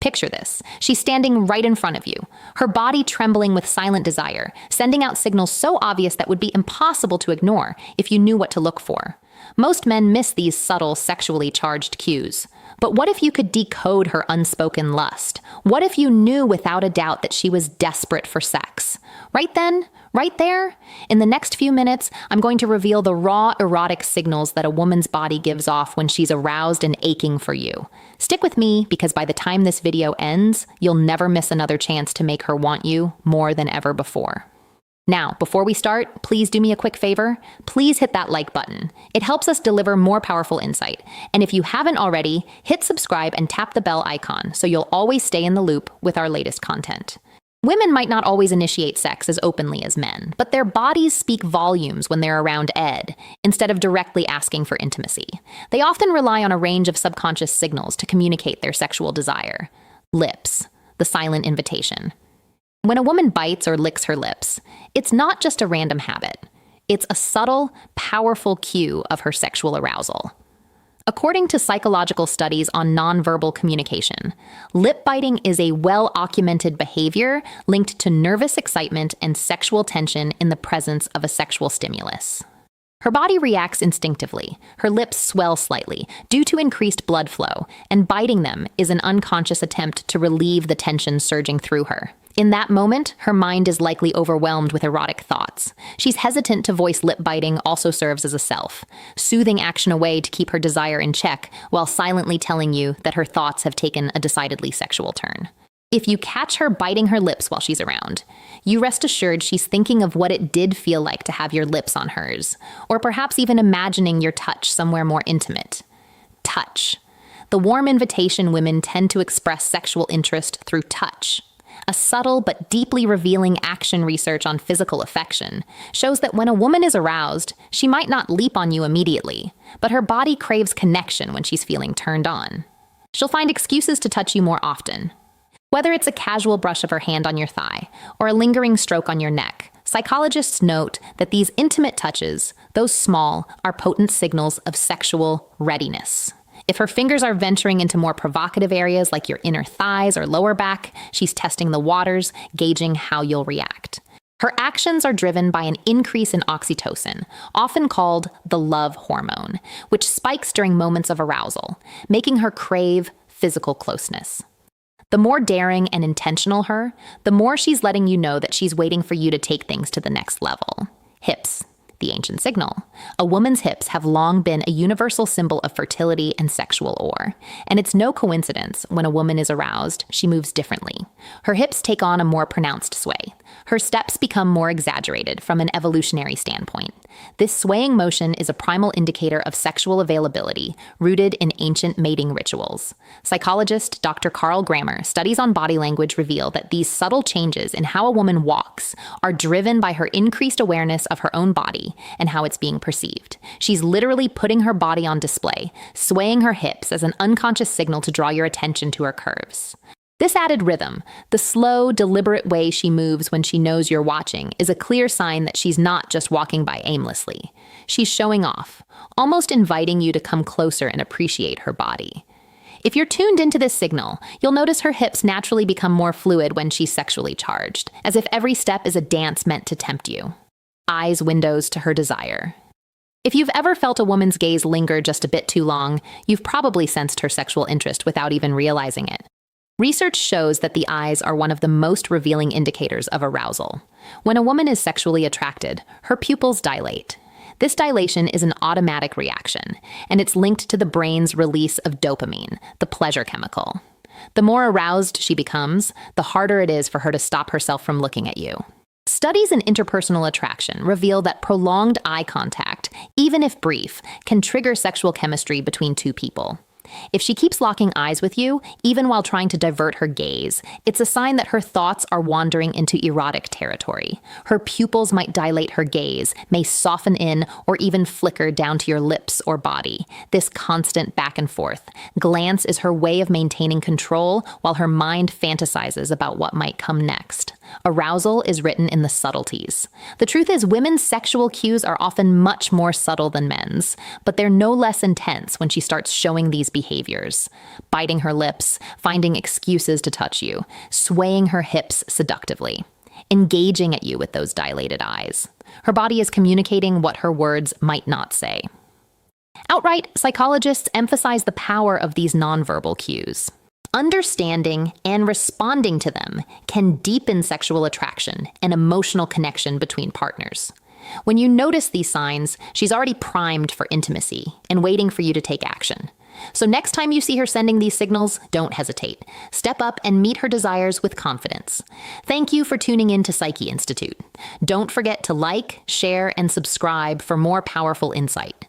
Picture this. She's standing right in front of you, her body trembling with silent desire, sending out signals so obvious that would be impossible to ignore if you knew what to look for. Most men miss these subtle, sexually charged cues. But what if you could decode her unspoken lust? What if you knew without a doubt that she was desperate for sex? Right then, right there, in the next few minutes, I'm going to reveal the raw, erotic signals that a woman's body gives off when she's aroused and aching for you. Stick with me, because by the time this video ends, you'll never miss another chance to make her want you more than ever before. Now, before we start, please do me a quick favor. Please hit that like button. It helps us deliver more powerful insight. And if you haven't already, hit subscribe and tap the bell icon so you'll always stay in the loop with our latest content. Women might not always initiate sex as openly as men, but their bodies speak volumes when they're around Ed, instead of directly asking for intimacy. They often rely on a range of subconscious signals to communicate their sexual desire. Lips, the silent invitation. When a woman bites or licks her lips, it's not just a random habit. It's a subtle, powerful cue of her sexual arousal. According to psychological studies on nonverbal communication, lip biting is a well-documented behavior linked to nervous excitement and sexual tension in the presence of a sexual stimulus. Her body reacts instinctively. Her lips swell slightly due to increased blood flow, and biting them is an unconscious attempt to relieve the tension surging through her. In that moment, her mind is likely overwhelmed with erotic thoughts. She's hesitant to voice lip biting also serves as a soothing action away to keep her desire in check, while silently telling you that her thoughts have taken a decidedly sexual turn. If you catch her biting her lips while she's around, you rest assured she's thinking of what it did feel like to have your lips on hers, or perhaps even imagining your touch somewhere more intimate. Touch. The warm invitation women tend to express sexual interest through touch. A subtle but deeply revealing action research on physical affection shows that when a woman is aroused, she might not leap on you immediately, but her body craves connection when she's feeling turned on. She'll find excuses to touch you more often. Whether it's a casual brush of her hand on your thigh or a lingering stroke on your neck, psychologists note that these intimate touches, though small, are potent signals of sexual readiness. If her fingers are venturing into more provocative areas like your inner thighs or lower back, she's testing the waters, gauging how you'll react. Her actions are driven by an increase in oxytocin, often called the love hormone, which spikes during moments of arousal, making her crave physical closeness. The more daring and intentional her, the more she's letting you know that she's waiting for you to take things to the next level. Hips. The ancient signal. A woman's hips have long been a universal symbol of fertility and sexual ore, and it's no coincidence when a woman is aroused, she moves differently. Her hips take on a more pronounced sway. Her steps become more exaggerated from an evolutionary standpoint. This swaying motion is a primal indicator of sexual availability, rooted in ancient mating rituals. Psychologist Dr. Carl Grammer studies on body language reveal that these subtle changes in how a woman walks are driven by her increased awareness of her own body and how it's being perceived. She's literally putting her body on display, swaying her hips as an unconscious signal to draw your attention to her curves. This added rhythm, the slow, deliberate way she moves when she knows you're watching, is a clear sign that she's not just walking by aimlessly. She's showing off, almost inviting you to come closer and appreciate her body. If you're tuned into this signal, you'll notice her hips naturally become more fluid when she's sexually charged, as if every step is a dance meant to tempt you. Eyes windows to her desire. If you've ever felt a woman's gaze linger just a bit too long, you've probably sensed her sexual interest without even realizing it. Research shows that the eyes are one of the most revealing indicators of arousal. When a woman is sexually attracted, her pupils dilate. This dilation is an automatic reaction, and it's linked to the brain's release of dopamine, the pleasure chemical. The more aroused she becomes, the harder it is for her to stop herself from looking at you. Studies in interpersonal attraction reveal that prolonged eye contact, even if brief, can trigger sexual chemistry between two people. If she keeps locking eyes with you, even while trying to divert her gaze, it's a sign that her thoughts are wandering into erotic territory. Her pupils might dilate her gaze, may soften in, or even flicker down to your lips or body. This constant back and forth glance is her way of maintaining control while her mind fantasizes about what might come next. Arousal is written in the subtleties. The truth is, women's sexual cues are often much more subtle than men's, but they're no less intense when she starts showing these behaviors. Biting her lips, finding excuses to touch you, swaying her hips seductively, engaging at you with those dilated eyes. Her body is communicating what her words might not say. Outright, psychologists emphasize the power of these nonverbal cues. Understanding and responding to them can deepen sexual attraction and emotional connection between partners. When you notice these signs, she's already primed for intimacy and waiting for you to take action. So next time you see her sending these signals, don't hesitate. Step up and meet her desires with confidence. Thank you for tuning in to Psyche Institute. Don't forget to like, share, and subscribe for more powerful insight.